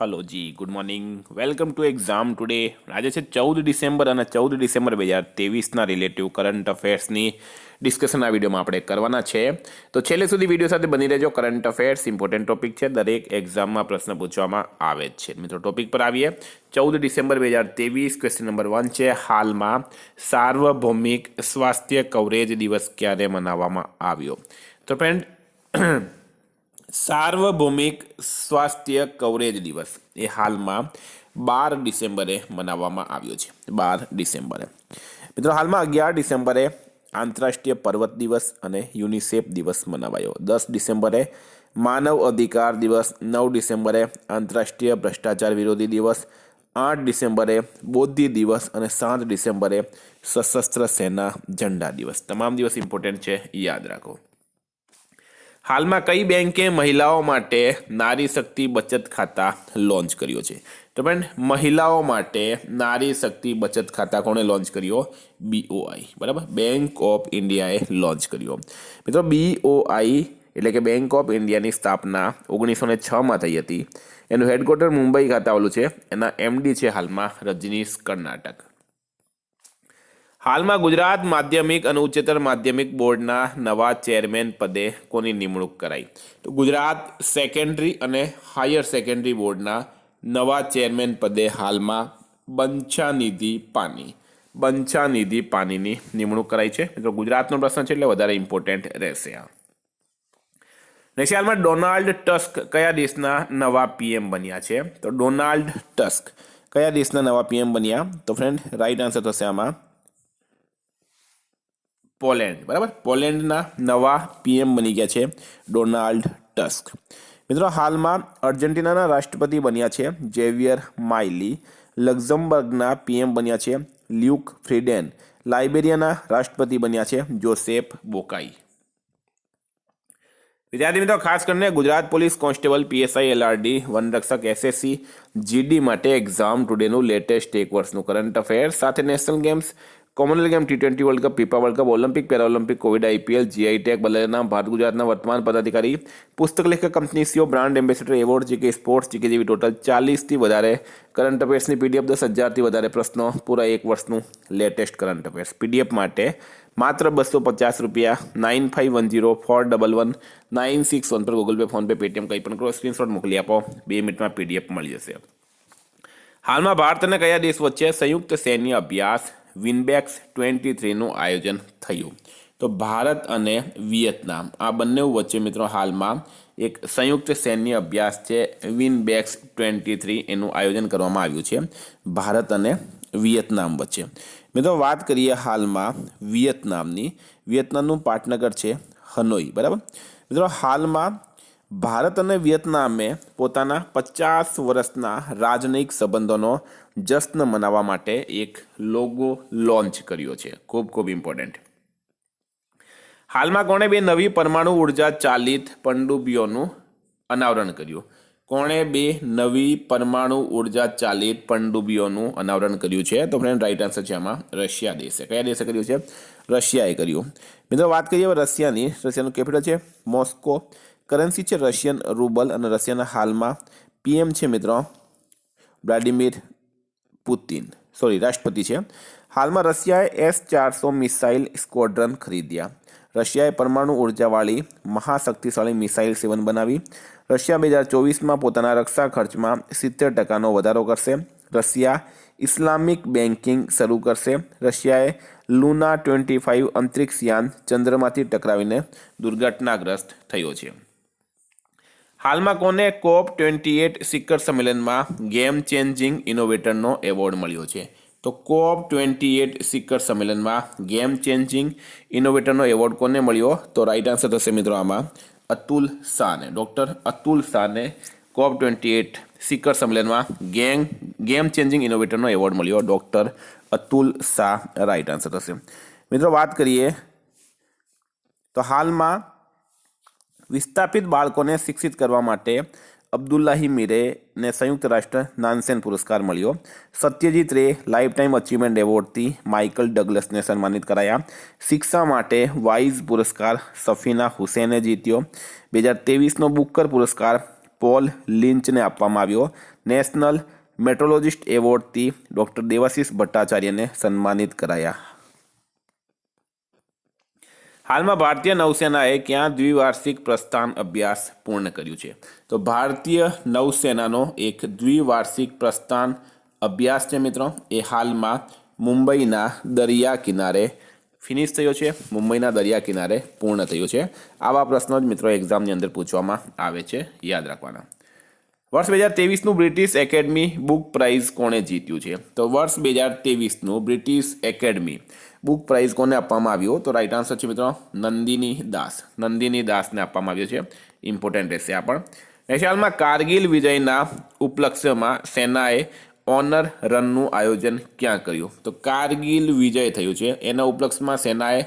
Hello ji, good morning. Welcome to exam today. આજે છે 14 December અને 14 ડિસેમ્બર 2023ના રિલેટિવ કરંટ અફેર્સની ડિસ્કશન આ વિડીયોમાં આપણે કરવાના છે. તો છેલ્લે સુધી વિડીયો સાથે બની રહેજો. કરંટ અફેર્સ ઇમ્પોર્ટન્ટ ટોપિક છે, દરેક એક્ઝામમાં પ્રશ્ન પૂછવામાં આવે જ છે. મિત્રો ટોપિક પર આવીએ. 14 ડિસેમ્બર 2023 ક્વેશ્ચન નંબર 1 છે. હાલમાં સાર્વભૌમિક સ્વાસ્થ્ય કવરેજ દિવસ ક્યારે મનાવવામાં આવ્યો? તો ફ્રેન્ડ, સાર્વભૌમિક સ્વાસ્થ્ય કવરેજ દિવસ એ હાલમાં 12 ડિસેમ્બરે મનાવવામાં આવ્યો છે. 12 ડિસેમ્બરે. મિત્રો હાલમાં 11 ડિસેમ્બરે આંતરરાષ્ટ્રીય પર્વત દિવસ અને યુનિસેફ દિવસ મનાવાયો. 10 ડિસેમ્બરે માનવ અધિકાર દિવસ. 9 ડિસેમ્બરે આંતરરાષ્ટ્રીય ભ્રષ્ટાચાર વિરોધી દિવસ. 8 ડિસેમ્બરે બોધિ દિવસ અને 7 ડિસેમ્બરે સશસ્ત્ર સેના ઝંડા દિવસ. તમામ દિવસ ઇમ્પોર્ટન્ટ છે, યાદ રાખો. હાલમાં કઈ બેંકે મહિલાઓ માટે નારી શક્તિ બચત ખાતા લોન્ચ કર્યો છે? તો ફ્રેન્ડ, મહિલાઓ માટે નારી શક્તિ બચત ખાતા કોણે લોન્ચ કર્યો? BOI, બરાબર, બેંક ઓફ ઇન્ડિયાએ લોન્ચ કર્યો. મિત્રો BOI એટલે કે બેંક ઓફ ઇન્ડિયાની સ્થાપના 1906માં થઈ હતી. એનું હેડક્વાર્ટર મુંબઈ ખાતે આવેલું છે. એના MD છે હાલમાં રજનીશ કર્ણાટક. હાલમાં ગુજરાત માધ્યમિક અને ઉચ્ચતર માધ્યમિક બોર્ડના નવા ચેરમેન પદે કોની નિમણૂક કરાઈ? તો ગુજરાત સેકન્ડરી અને હાયર સેકન્ડરી બોર્ડના નવા ચેરમેન પદે હાલમાં બંછાનિધિ પાનીની નિમણૂક કરાઈ છે. મિત્રો ગુજરાતનો પ્રશ્ન છે એટલે વધારે ઇમ્પોર્ટન્ટ રહેશે આ. નેક્સ્ટ, હાલમાં ડોનાલ્ડ ટસ્ક કયા દેશના નવા PM બન્યા છે? તો ડોનાલ્ડ ટસ્ક કયા દેશના નવા PM બન્યા? તો ફ્રેન્ડ, રાઈટ આન્સર થશે આમાં પોલેન્ડ. બરાબર, પોલેન્ડના નવા PM બની ગયા છે ડોનાલ્ડ ટસ્ક. મિત્રો હાલમાં અર્જેન્ટિનાના રાષ્ટ્રપતિ બન્યા છે ઝેવિયર માઇલી. લક્ઝમબર્ગના PM બન્યા છે લ્યુક ફ્રીડેન. લાઇબેરિયાના રાષ્ટ્રપતિ બન્યા છે જોસેફ બોકાઈ. વિદ્યાર્થી મિત્રો, ખાસ કરીને Gujarat police constable, PSI, LRD, વનરક્ષક, SSC, GD માટે એક્ઝામ ટુડેનું લેટેસ્ટ એક વર્ષનું કરંટ અફેર સાથે national games, Commonwealth game, T20 world cup, FIFA world cup, Olympic, Paralympic, Covid, IPL, GI tag, બલ્લેના ભારત ગુજરાતના વર્તમાન પદાધિકારી, પુસ્તક લેખક, company CEO, brand ambassador award, GK sports, GK જેવી ટોટલ 40થી વધારે કરંટ અફેર્સની PDF, 10,000થી વધારે પ્રશ્નો, પૂરા એક વર્ષનું લેટેસ્ટ કરંટ અફેર્સ. PDF માટે માત્ર 250 રૂપિયા. 9510411961 પર Google pay, phone pay, Paytm કંઈ પણ કરો, સ્ક્રીનશોટ મોકલી આપો. 2 મિનિટમાં PDF મળી જશે. હાલમાં ભારત અને કયા દેશ વચ્ચે સંયુક્ત સૈન્ય અભ્યાસ વિનબેક્સ 23નું આયોજન થયું? તો ભારત અને વિયેતનામ આ બંને વચ્ચે મિત્રો હાલમાં એક સંયુક્ત સૈન્ય અભ્યાસ છે વિનબેક્સ 23, એનું આયોજન કરવામાં આવ્યું છે ભારત અને વિયેતનામ વચ્ચે. મિત્રો વાત કરીએ હાલમાં વિયેતનામની. વિયેતનામનું પાટનગર છે હનોઈ. બરાબર મિત્રો, હાલમાં ભારત અને વિયેતનામે પોતાના 50 વર્ષના રાજનયિક સંબંધોનો જશ્ન મનાવવા માટે એક લોગો લોન્ચ કર્યો છે. ખૂબ ઇમ્પોર્ટન્ટ. હાલમાં કોણે 2 નવી પરમાણુ ઉર્જા ચાલિત પનડુબ્બીઓનું અનાવરણ કર્યું? કોણે 2 નવી પરમાણુ ઉર્જા ચાલિત પનડુબ્બીઓનું અનાવરણ કર્યું છે? તો ફ્રેન્ડ, રાઈટ આન્સર છે આમાં રશિયા દેશે. કયા દેશે કર્યું છે? રશિયાએ કર્યું. મિત્રો વાત કરીએ રશિયાની. રશિયાનું કેપિટલ છે મોસ્કો. કરન્સી છે રશિયન રૂબલ અને રશિયાના હાલમાં PM છે મિત્રો વ્લાડિમીર પુતિન, રાષ્ટ્રપતિ છે. હાલમાં રશિયાએ S-400 મિસાઇલ સ્ક્વોડ્રન ખરીદ્યા. રશિયાએ પરમાણુ ઉર્જાવાળી મહાશક્તિશાળી મિસાઇલ 7 બનાવી. રશિયા 2024માં પોતાના રક્ષા ખર્ચમાં 70%નો વધારો કરશે. રશિયા ઇસ્લામિક બેન્કિંગ શરૂ કરશે. રશિયાએ લુના 25 અંતરિક્ષ યાન ચંદ્રમાંથી ટકરાવીને દુર્ઘટનાગ્રસ્ત થયો છે. હાલમાં કોને COP28 શિખર સંમેલનમાં ગેમ ચેન્જિંગ ઇનોવેટરનો એવોર્ડ મળ્યો છે? તો COP28 શિખર સંમેલનમાં ગેમ ચેન્જિંગ ઇનોવેટરનો એવોર્ડ કોને મળ્યો? તો રાઈટ આન્સર થશે મિત્રો આમાં અતુલ શાહને. ડૉક્ટર અતુલ શાહને COP28 શિખર સંમેલનમાં ગેમ ચેન્જિંગ ઇનોવેટરનો એવોર્ડ મળ્યો. Doctor Atul Shah right answer થશે. મિત્રો વાત કરીએ તો હાલમાં વિસ્થાપિત બાળકોને શિક્ષિત કરવા માટે અબ્દુલ્લાહી મીરેને સંયુક્ત રાષ્ટ્ર નાનસેન પુરસ્કાર મળ્યો. સત્યજીત રે લાઈફ ટાઈમ અચીવમેન્ટ એવોર્ડથી માઇકલ ડગલસને સન્માનિત કરાયા. શિક્ષા માટે વાઇઝ પુરસ્કાર સફીના હુસૈને જીત્યો. 2023નો બુકર પુરસ્કાર પોલ લિંચને આપવામાં આવ્યો. નેશનલ મેટ્રોલોજિસ્ટ એવોર્ડથી ડૉક્ટર દેવાશીષ ભટ્ટાચાર્યને સન્માનિત કરાયા. હાલમાં ભારતીય નૌસેનાએ ક્યાં દ્વિવાર્ષિક પ્રસ્થાન અભ્યાસ પૂર્ણ કર્યું છે? તો ભારતીય નૌસેનાનો એક દ્વિવાર્ષિક પ્રસ્થાન અભ્યાસ છે મિત્રો, એ હાલમાં મુંબઈના દરિયા કિનારે ફિનિશ થયો છે, મુંબઈના દરિયા કિનારે પૂર્ણ થયો છે. આવા પ્રશ્નો જ મિત્રો એક્ઝામની અંદર પૂછવામાં આવે છે, યાદ રાખવાના. વર્ષ 2023નું બ્રિટિશ એકેડમી બુક પ્રાઇઝ કોણે જીત્યું છે? તો વર્ષ 2023નું બ્રિટિશ એકેડમી બુક પ્રાઇઝ કોને આપવામાં આવ્યો? તો રાઈટ આન્સર છે મિત્રો નંદિની દાસ. નંદિની દાસને આપવામાં આવ્યો છે. ઇમ્પોર્ટન્ટ રહેશે આ પણ. હાલમાં કારગિલ વિજયના ઉપલક્ષ્યમાં સેનાએ ઓનર રનનું આયોજન ક્યાં કર્યું? તો કારગિલ વિજય થયું છે એના ઉપલક્ષ્યમાં સેનાએ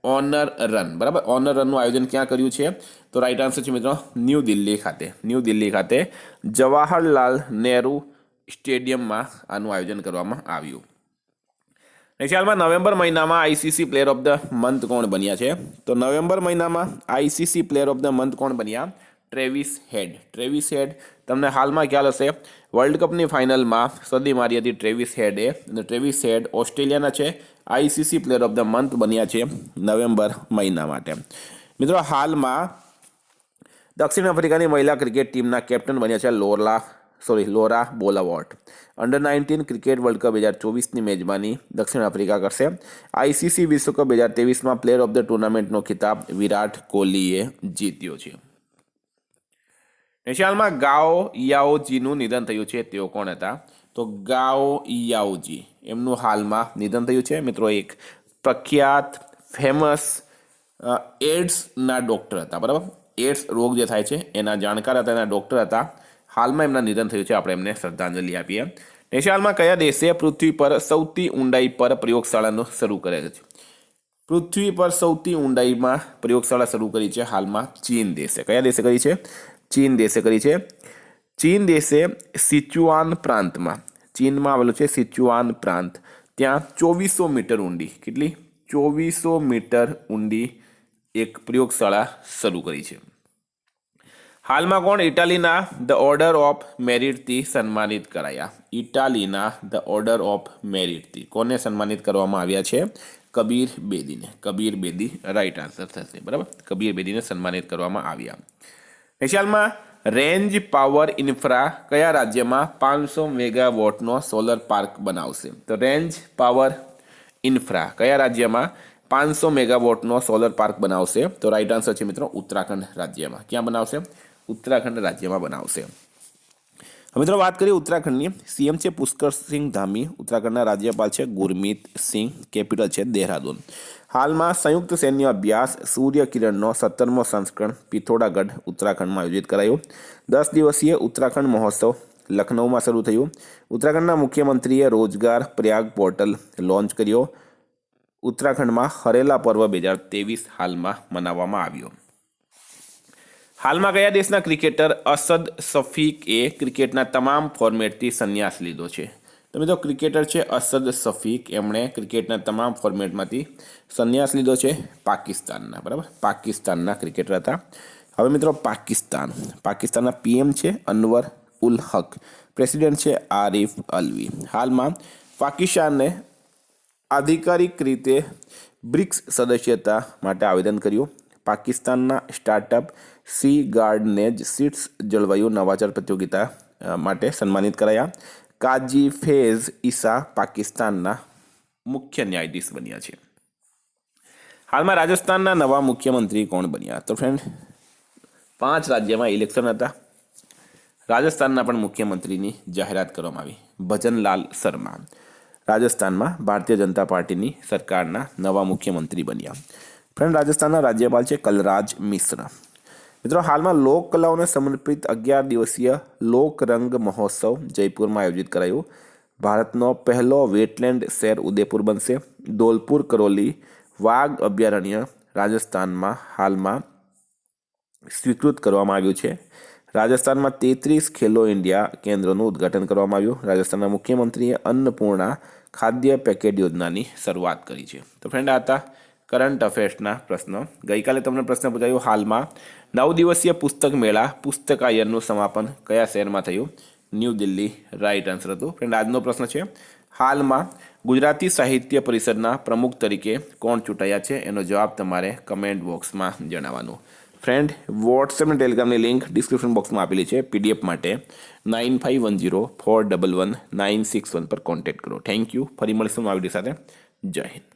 ઓનર રન, બરાબર, ઓનર રનનું આયોજન ક્યાં કર્યું છે? તો રાઈટ આન્સર છે મિત્રો ન્યૂ દિલ્હી ખાતે. ન્યૂ દિલ્હી ખાતે જવાહરલાલ નહેરુ સ્ટેડિયમમાં આનું આયોજન કરવામાં આવ્યું. હાલમાં નવેમ્બર મહિનામાં ICC player of the month કોણ બન્યા છે? તો નવેમ્બર મહિનામાં ICC player of the month કોણ બન્યા? ટ્રેવિસ હેડ. ટ્રેવિસ હેડ તમને હાલમાં ખ્યાલ હશે વર્લ્ડ કપની ફાઇનલમાં સદી મારી હતી ટ્રેવિસ હેડે, અને ટ્રેવિસ હેડ ઓસ્ટ્રેલિયાના છે, ICC player of the month બન્યા છે નવેમ્બર મહિના માટે. મિત્રો હાલમાં દક્ષિણ આફ્રિકાની મહિલા ક્રિકેટ ટીમના કેપ્ટન બન્યા છે લોરા બોલાવોટ. અંડર-19 ક્રિકેટ વર્લ્ડ કપ 2024ની મેજબાની દક્ષિણ આફ્રિકા કરશે. આઈસીસી વિશ્વકપ 2023માં પ્લેયર ઓફ ધ ટુર્નામેન્ટનો ખિતાબ વિરાટ કોહલીએ જીત્યો છે. હાલમાં ગાઓ યાઓજીનું નિધન થયું છે, તેઓ કોણ હતા? તો ગાઓ યાઓજી એમનું હાલમાં નિધન થયું છે મિત્રો. એક પ્રખ્યાત ફેમસ એડ્સના ડૉક્ટર હતા, બરાબર, એડ્સ રોગ જે થાય છે એના જાણકાર હતા, એના ડૉક્ટર હતા. હાલમાં એમના નિધન થયું છે, આપણે એમને શ્રદ્ધાંજલિ આપીએ. હાલમાં કયા દેશે પૃથ્વી પર સૌથી ઊંડાઈ પર પ્રયોગશાળાનો શરૂ કરેલ છે? પૃથ્વી પર સૌથી ઊંડાઈમાં પ્રયોગશાળા શરૂ કરી છે હાલમાં ચીન દેશે. કયા દેશે કરી છે? ચીન દેશે કરી છે. ચીન દેશે સિચુઆન પ્રાંતમાં, ચીનમાં આવેલું છે સિચુઆન પ્રાંત, ત્યાં 2400 મીટર ઊંડી, કેટલી? 2400 મીટર ઊંડી એક પ્રયોગશાળા શરૂ કરી છે. હાલમાં કોણ ઇટાલીના ધ ઓર્ડર ઓફ મેરિટથી સન્માનિત કરાયા? ઇટાલીના ધ ઓર્ડર ઓફ મેરિટથી કોને સન્માનિત કરવામાં આવ્યા છે? કબીર બેદીને. કબીર બેદી રાઈટ આન્સર થશે, બરાબર, કબીર બેદીને સન્માનિત કરવામાં આવ્યા. હાલમાં રેન્જ પાવર ઇન્ફ્રા કયા રાજ્યમાં 500 મેગાવોટનો સોલર પાર્ક બનાવશે? તો રેન્જ પાવર ઇન્ફ્રા કયા રાજ્યમાં 500 મેગાવોટનો સોલર પાર્ક બનાવશે? તો રાઈટ આન્સર છે મિત્રો ઉત્તરાખંડ રાજ્યમાં. ક્યાં બનાવશે? ઉત્તરાખંડ રાજ્યમાં બનાવશે. મિત્રો વાત કરીએ ઉત્તરાખંડની. સીએમ છે પુષ્કરસિંહ ધામી, ઉત્તરાખંડના રાજ્યપાલ છે ગુરમીત સિંહ, કેપિટલ છે દેહરાદૂન. હાલમાં સંયુક્ત સૈન્ય અભ્યાસ સૂર્ય કિરણનો 17મો સંસ્કરણ પિથોરાગઢ ઉત્તરાખંડમાં આયોજિત કરાયું. 10 દિવસીય ઉત્તરાખંડ મહોત્સવ લખનૌમાં શરૂ થયું. ઉત્તરાખંડના મુખ્યમંત્રીએ રોજગાર પ્રયાગ પોર્ટલ લોન્ચ કર્યો. ઉત્તરાખંડમાં હરેલા પર્વ 2023 હાલમાં મનાવવામાં આવ્યો. હાલમાં કયા દેશના ક્રિકેટર અસદ શફીકે ક્રિકેટના તમામ ફોર્મેટથી સંન્યાસ લીધો છે? તો મિત્રો ક્રિકેટર છે અસદ શફીક, એમણે ક્રિકેટના તમામ ફોર્મેટમાંથી સંન્યાસ લીધો છે પાકિસ્તાનના, બરાબર, પાકિસ્તાનના ક્રિકેટર હતા. હવે મિત્રો પાકિસ્તાનના પીએમ છે અનવર ઉલ હક, પ્રેસિડેન્ટ છે આરિફ અલ્વી. હાલમાં પાકિસ્તાને આધિકારિક રીતે બ્રિક્સ સદસ્યતા માટે આવેદન કર્યું. પાકિસ્તાનના સ્ટાર્ટઅપ સી ગાર્ડને જ સીટ્સ જળવાયુ નવાચાર પ્રતિયોગિતા માટે સન્માનિત કરાયા. કાજી ફેઝ ઈસા પાકિસ્તાનના મુખ્ય ન્યાયાધીશ બન્યા છે. હાલમાં રાજસ્થાનના નવા મુખ્યમંત્રી કોણ બન્યા? તો ફ્રેન્ડ 5 રાજ્યમાં ઇલેક્શન હતા. રાજસ્થાનના પણ મુખ્યમંત્રીની જાહેરાત કરવામાં આવી. ભજનલાલ શર્મા રાજસ્થાનમાં ભારતીય જનતા પાર્ટીની સરકારના નવા મુખ્યમંત્રી બન્યા. ફ્રેન્ડ રાજસ્થાનના રાજ્યપાલ છે કલરાજ મિશ્ર. મિત્રો હાલમાં લોક કલાઓને સમર્પિત 11 દિવસીય લોકરંગ મહોત્સવ જયપુરમાં આયોજિત કરાયું. ભારતનો પહેલો વેટલેન્ડ શહેર ઉદયપુર બનશે. ધોલપુર કરોલી વાઘ અભયારણ્ય રાજસ્થાનમાં હાલમાં સ્વીકૃત કરવામાં આવ્યું છે. રાજસ્થાનમાં 33 ખેલો ઇન્ડિયા કેન્દ્રોનું ઉદ્ઘાટન કરવામાં આવ્યું. રાજસ્થાનના મુખ્યમંત્રીએ અન્નપૂર્ણા ખાદ્ય પેકેટ યોજનાની શરૂઆત કરી છે. તો ફ્રેન્ડ આ હતા કરંટ અફેર્સના પ્રશ્નો. ગઈકાલે તમને પ્રશ્ન પૂછાયો હાલમાં 9 દિવસીય પુસ્તક મેળા પુસ્તકાયનનું સમાપન કયા શહેરમાં થયું? ન્યૂ દિલ્હી રાઈટ આન્સર હતું. ફ્રેન્ડ આજનો પ્રશ્ન છે, હાલમાં ગુજરાતી સાહિત્ય પરિષદના પ્રમુખ તરીકે કોણ ચૂંટાયા છે? એનો જવાબ તમારે કમેન્ટ બોક્સમાં જણાવવાનો. ફ્રેન્ડ વોટ્સએપ અને ટેલિગ્રામની લિંક ડિસ્ક્રિપ્શન બોક્સમાં આપેલી છે. PDF માટે 9510411961 પર કોન્ટેક્ટ કરો. Thank you. ફરી મળીશું આ વિડીયો સાથે. જય હિન્દ.